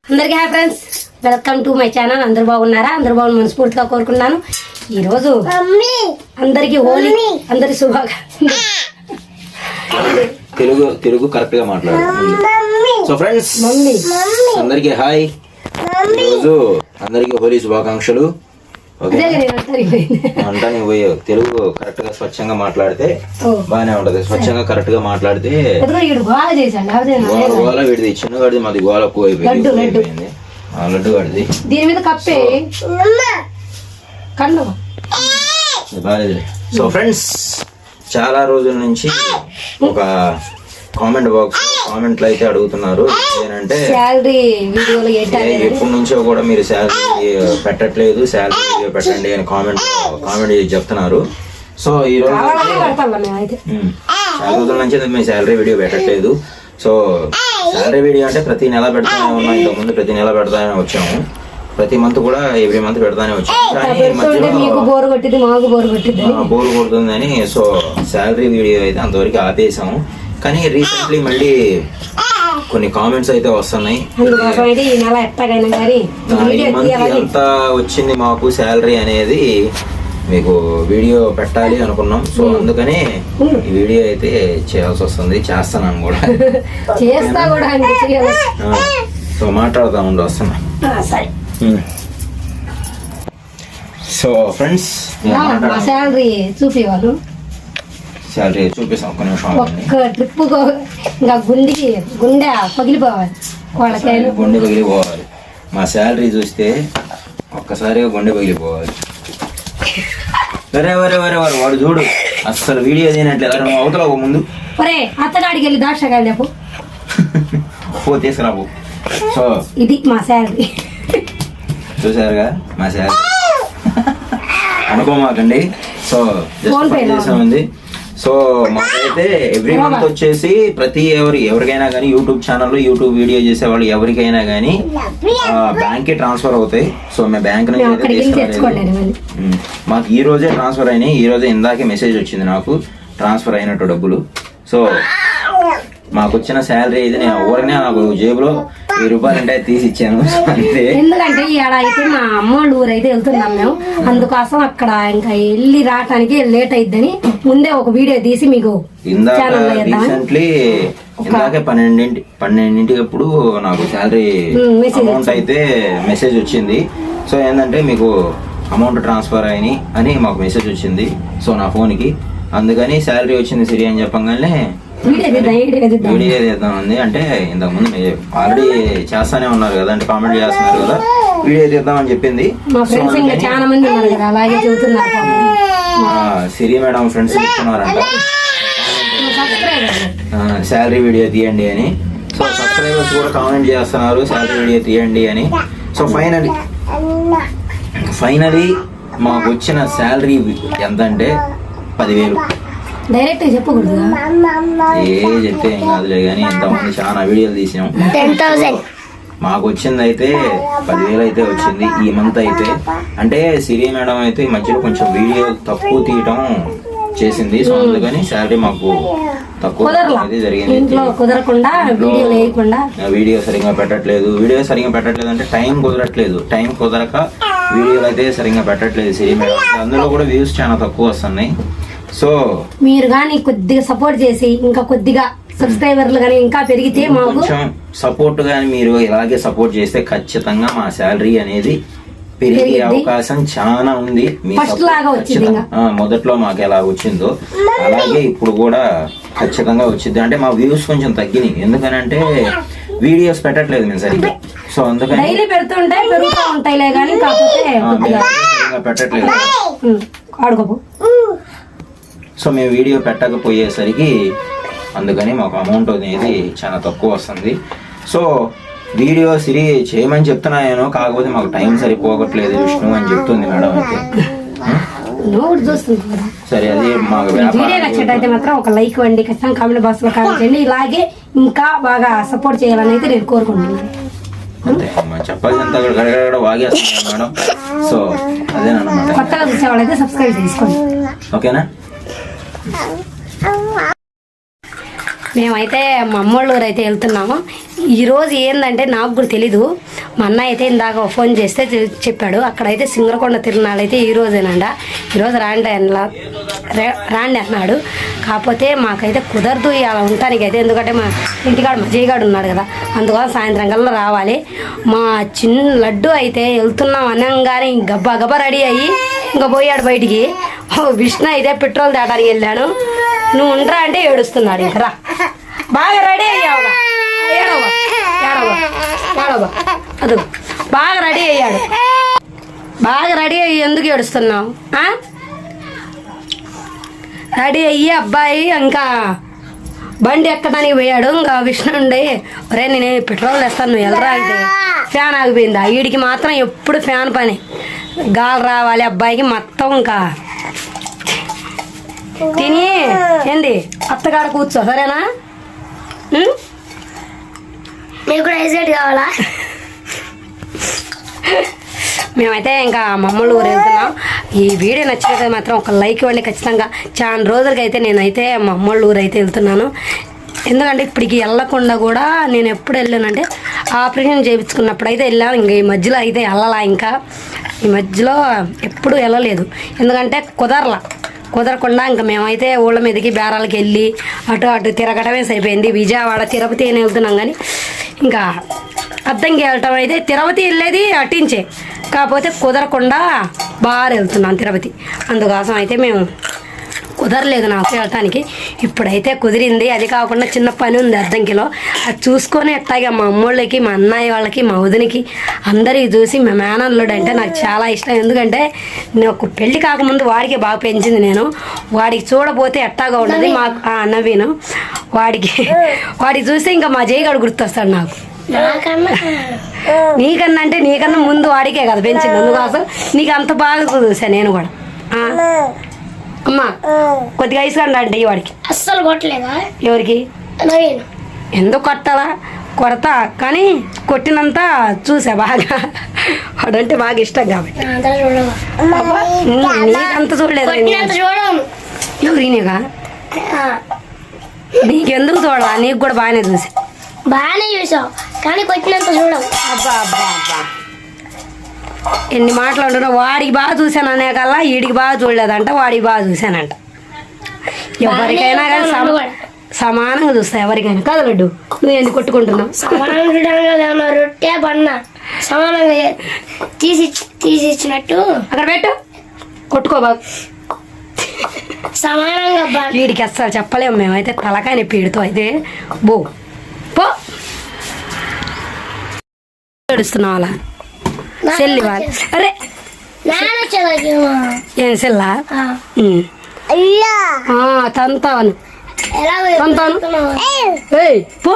అందరికీ hi friends, welcome to my channel. అందరు బాగున్నారా? అందరు బాగున్న మనస్ఫూర్తిగా కోరుకున్నాను. ఈరోజు అందరికి హోలీ, అందరి శుభాకాంక్షలు. తెలుగు కరెక్ట్ గా మాట్లాడాలి. సో ఫ్రెండ్స్ అందరికి హాయ్. ఈరోజు అందరికి హోలీ శుభాకాంక్షలు. అంటా నువ్వు తెలుగు కరెక్ట్ గా స్వచ్ఛంగా మాట్లాడితే బాగానే ఉంటది. స్వచ్ఛంగా కరెక్ట్ గా మాట్లాడితే గోల విడిది చిన్నగాడిది, మాది గోల ఎక్కువ అయిపోయింది. లడ్డు వాడిది దీని మీద కప్పే బాగాలేదు. సో ఫ్రెండ్స్ చాలా రోజుల నుంచి ఒక కామెంట్లు అయితే అడుగుతున్నారు. ఏంటంటే ఎప్పటి నుంచో కూడా మీరు శాలరీ పెట్టట్లేదు, శాలరీ వీడియో పెట్టండి అని కామెంట్ చేసి చెప్తున్నారు. సో ఈ రోజు చాలా రోజుల నుంచి మేము శాలరీ వీడియో పెట్టట్లేదు. సో శాలరీ వీడియో అంటే ప్రతి నెల పెడతానే ఉన్నాం. ఇంతకుముందు ప్రతి నెల పెడతానే వచ్చాము. ప్రతి మంత్ కూడా ఎవ్రీ మంత్ పెడతానే వచ్చాము. కానీ మధ్యలో బోర్ కొడుతుందని సో శాలరీ వీడియో అయితే అంతవరకు ఆపేసాము. కానీ రీసెంట్లీ మళ్ళీ కొన్ని కామెంట్స్ అయితే వస్తున్నాయి. ఈ మంత్ ఎంత వచ్చింది మాకు శాలరీ అనేది మీకు వీడియో పెట్టాలి అనుకున్నాం. సో అందుకని ఈ వీడియో అయితే చేయాల్సి వస్తుంది. చేస్తున్నాను కూడా. సో మాట్లాడతా ఉండి వస్తున్నా. సో ఫ్రెండ్స్ శాలరీ చూపేవాళ్ళు, శాలరీ చూపిస్తాం. ఒక్క నిమిషం. ఒక్క ట్రిప్ ఇంకా గుండె పగిలిపోవాలి, గుండె పగిలిపోవాలి. మా శాలరీ చూస్తే ఒక్కసారిగా గుండె పగిలిపోవాలి. వాడు చూడు అసలు వీడియో తినట్లేదు. నువ్వు అవతల ముందు అత్తగాడికి వెళ్ళి దాక్షకాయలు చెప్పు పో తీసుకురాబు. సో ఇది మా శాలరీ. చూసారుగా మా శాలరీ అనుకోమాకండి. సో ఉంది. సో మాకైతే ఎవ్రీ మంత్ వచ్చేసి ఎవరికైనా కానీ యూట్యూబ్ ఛానల్లో యూట్యూబ్ వీడియో చేసే వాళ్ళు ఎవరికైనా కానీ బ్యాంక్ కి ట్రాన్స్ఫర్ అవుతాయి. సో మేము బ్యాంక్ నుంచి అయితే తీసుకోలేదు. మాకు ఈ రోజే ట్రాన్స్ఫర్ అయినాయి. ఈ రోజే ఇందాకే మెసేజ్ వచ్చింది నాకు ట్రాన్స్ఫర్ అయినట్టు డబ్బులు. సో మాకు వచ్చిన శాలరీ అయితే నేను ఊరినే నాకు జేబులో 1000 రూపాయలు అంటే తీసి ఇచ్చాను. ఎందుకంటే అయితే మా అమ్మోళ్ళ ఊరు అయితే వెళ్తున్నాం మేము. అందుకోసం అక్కడ ఇంకా వెళ్ళి రావటానికి లేట్ అయిద్దని ముందే ఒక వీడియో తీసి మీకు రీసెంట్లీ ఇందాకే 12 అప్పుడు నాకు శాలరీ అమౌంట్ అయితే మెసేజ్ వచ్చింది. సో ఏంటంటే మీకు అమౌంట్ ట్రాన్స్ఫర్ అయినాయి అని మాకు మెసేజ్ వచ్చింది. సో నా ఫోన్కి అందుకని శాలరీ వచ్చింది సిరి అని చెప్పగానే వీడియో తీద్దామంది. అంటే ఇంతకుముందు ఆల్రెడీ చేస్తానే ఉన్నారు కదా, అంటే కామెంట్ చేస్తున్నారు కదా, వీడియో తీద్దామని చెప్పింది. సిరి మేడం ఫ్రెండ్స్ చెప్తున్నారంట శాలరీ వీడియో తీయండి అని. సో సబ్స్క్రైబర్స్ కూడా కామెంట్ చేస్తున్నారు శాలరీ వీడియో తీయండి అని. సో ఫైనలీ మాకు వచ్చిన శాలరీ ఎంత అంటే 10,000. డైరెక్ట్ చెప్పకూడదు, చెప్తే ఏం కాదులే కానీ ఎంతమంది చాలా వీడియోలు తీసినాం. 10,000 మాకు వచ్చింది అయితే 10,000 అయితే వచ్చింది ఈ మంత్ అయితే. అంటే సిరి మేడం అయితే ఈ మధ్యలో కొంచెం వీడియో తక్కువ తీయటం చేసింది. సో అందుకని శాలరీ మాకు తక్కువ అనేది జరిగింది. వీడియో సరిగ్గా పెట్టట్లేదు. అంటే టైం కుదరక వీడియోలు అయితే సరిగ్గా పెట్టట్లేదు సిరి మేడం. అందులో కూడా వ్యూస్ చాలా తక్కువ వస్తున్నాయి. సో మీరు కానీ కొద్దిగా సపోర్ట్ చేసి ఇంకా కొద్దిగా సబ్స్క్రైబర్లు కానీ ఇంకా పెరిగితే కొంచెం సపోర్ట్ గానీ మీరు ఇలాగే సపోర్ట్ చేస్తే ఖచ్చితంగా మా శాలరీ అనేది పెరిగే అవకాశం చాలా ఉంది. మొదట్లో మాకు ఎలా వచ్చిందో అలాగే ఇప్పుడు కూడా ఖచ్చితంగా వచ్చింది. అంటే మా వ్యూస్ కొంచెం తగ్గినాయి. ఎందుకనంటే వీడియోస్ పెట్టట్లేదు మేము సరిగ్గా. సో అందుకని పెట్టట్లేదు. సో మేము వీడియో పెట్టకపోయేసరికి అందుకని మాకు అమౌంట్ అనేది చాలా తక్కువ వస్తుంది. సో వీడియో సిరి చేయమని చెప్తున్నాను, కాకపోతే మాకు టైం సరిపోగట్లేదు విష్ణు అని చెప్తుంది మేడం అయితే. సరే అది మాకు నచ్చినట్టయితే మాత్రం ఒక లైక్ ఇవ్వండి, ఖచ్చితంగా కామెంట్ బాక్స్ లో కామెంట్ చేయండి. ఇలాగే ఇంకా బాగా సపోర్ట్ చేయాలని అయితే నేను కోరుకుంటున్నాను. అంతే చెప్పాల్సినంత గడగడ వాగేస్తున్నాను మేడం. సో అదేనమాట. కొత్తగా చూసే వాళ్ళైతే సబ్స్క్రైబ్ చేసుకోండి, ఓకేనా? మేమైతే మా అమ్మోళ్ళ ఊరు అయితే వెళ్తున్నాము. ఈరోజు ఏంటంటే నాకు కూడా తెలీదు. మా అన్న అయితే ఇందాక ఫోన్ చేస్తే చెప్పాడు అక్కడైతే సింగరకొండ తిరునాళ్ళు అయితే ఈ రోజేనంట. ఈరోజు రాండి అన్నాడు. కాకపోతే మాకైతే కుదరదు అలా ఉండటానికైతే, ఎందుకంటే మా ఇంటికాడ మా జయగాడు ఉన్నాడు కదా, అందువల్ల సాయంత్రం కల్లా రావాలి. మా చిన్న లడ్డు అయితే వెళ్తున్నాం అనగానే గబ్బా గబ్బా రెడీ అయ్యి ఇంకా పోయాడు బయటికి. విష్ణు అయితే పెట్రోల్ తేటానికి వెళ్ళాను. నువ్వు ఉండరా అంటే ఏడుస్తున్నాడు. ఇంకా రా, బాగా రెడీ అయ్యావుగా, ఏడవా అదు బాగా రెడీ అయ్యాడు. బాగా రెడీ అయ్యి ఎందుకు ఏడుస్తున్నావు? రెడీ అయ్యి అబ్బాయి ఇంకా బండి ఎక్కడానికి పోయాడు. ఇంకా విష్ణు ఉండి ఒరే నేను పెట్రోల్ తెస్తాను నువ్వు వెళ్ళరా అయితే ఫ్యాన్ ఆగిపోయింది. వీడికి మాత్రం ఎప్పుడు ఫ్యాన్ పని, గాలి రావాలి అబ్బాయికి మొత్తం. ఇంకా తిని ఏంది అత్తగాడ కూర్చో సరేనా? మీకు కూడా ఐసెట్ కావాలా? మేమైతే ఇంకా మమ్మల్ని ఊరు వెళ్తున్నాం. ఈ వీడియో నచ్చినట్టు మాత్రం ఒక లైక్ ఇవ్వండి ఖచ్చితంగా. చాలా రోజులకైతే నేనైతే మా అమ్మోళ్ళ ఊరు అయితే వెళ్తున్నాను. ఎందుకంటే ఇప్పటికి వెళ్ళకుండా కూడా నేను ఎప్పుడు వెళ్ళానంటే ఆపరేషన్ చేయించుకున్నప్పుడు అయితే వెళ్ళాను. ఇంకా ఈ మధ్యలో అయితే వెళ్ళాలా, ఇంకా ఈ మధ్యలో ఎప్పుడు వెళ్ళలేదు. ఎందుకంటే కుదరకుండా ఇంకా మేమైతే ఊళ్ళ మీదకి బేరాలకి వెళ్ళి అటు తిరగటమే సరిపోయింది. విజయవాడ తిరుపతి అని వెళ్తున్నాం కానీ ఇంకా అద్దంకి వెళ్ళటం అయితే తిరుపతి వెళ్ళేది అట్టించే, కాకపోతే కుదరకుండా బాగా వెళ్తున్నాం తిరుపతి. అందుకోసం అయితే మేము కుదరలేదు నాకు వెళ్ళటానికి. ఇప్పుడైతే కుదిరింది. అది కాకుండా చిన్న పని ఉంది అద్దంకిలో, అది చూసుకొని ఎట్టాగా మా అమ్మోళ్ళకి, మా అన్నయ్య వాళ్ళకి, మా వదినికి అందరికి చూసి మా మేనల్లుడు అంటే నాకు చాలా ఇష్టం. ఎందుకంటే నాకు పెళ్లి కాకముందు వాడికి బాగా పెంచింది నేను. వాడికి చూడబోతే ఎట్టాగా ఉంటుంది మాకు నవీను. వాడికి చూస్తే ఇంకా మా జయగాడు గుర్తొస్తాడు నాకు. నీకన్నా అంటే నీకన్నా ముందు వాడికే కదా పెంచింది, అందుకోసం నీకు అంత బాగా చూసా నేను కూడా. అమ్మా కొద్దిగా ఐసుకండి అంటే వాడికి అస్సలు కొట్టలేదా? ఎవరికి ఎందుకు కొట్టాలా? కొడతా కానీ కొట్టినంత చూసా బాగా. వాడంటే బాగా ఇష్టం కాబట్టి. నీకంత చూడలేదు ఎవరినిగా, నీకెందుకు చూడవా? నీకు కూడా బాగానే చూసా. బాగానే చూసావు కానీ కొట్టినంత చూడవు. అబ్బా అబ్బా అబ్బా ఎన్ని మాట్లాడుతున్నా. వాడికి బాగా చూశాను అనే కల్లా వీడికి బాగా చూడలేదంట, వాడికి బాగా చూశానంట. ఎవరికైనా కానీ సమానంగా చూస్తా ఎవరికైనా కదా లడ్డు. నువ్వు ఎందుకు కొట్టుకుంటున్నావు? సమానంగా రొట్టె బన్న సమానంగా తీసిచ్చినట్టు అక్కడ పెట్టు, కొట్టుకో బాబు. సమానంగా వీడికి అస్సలు చెప్పలేము మేమైతే తలకాయ నొప్పి వీడితో అయితే. బో పో ఏడుస్తున్నావు అలా సెల్లి వాళ్ళు. అరే ఏం సెల్లా తంతాను తంతాను పో.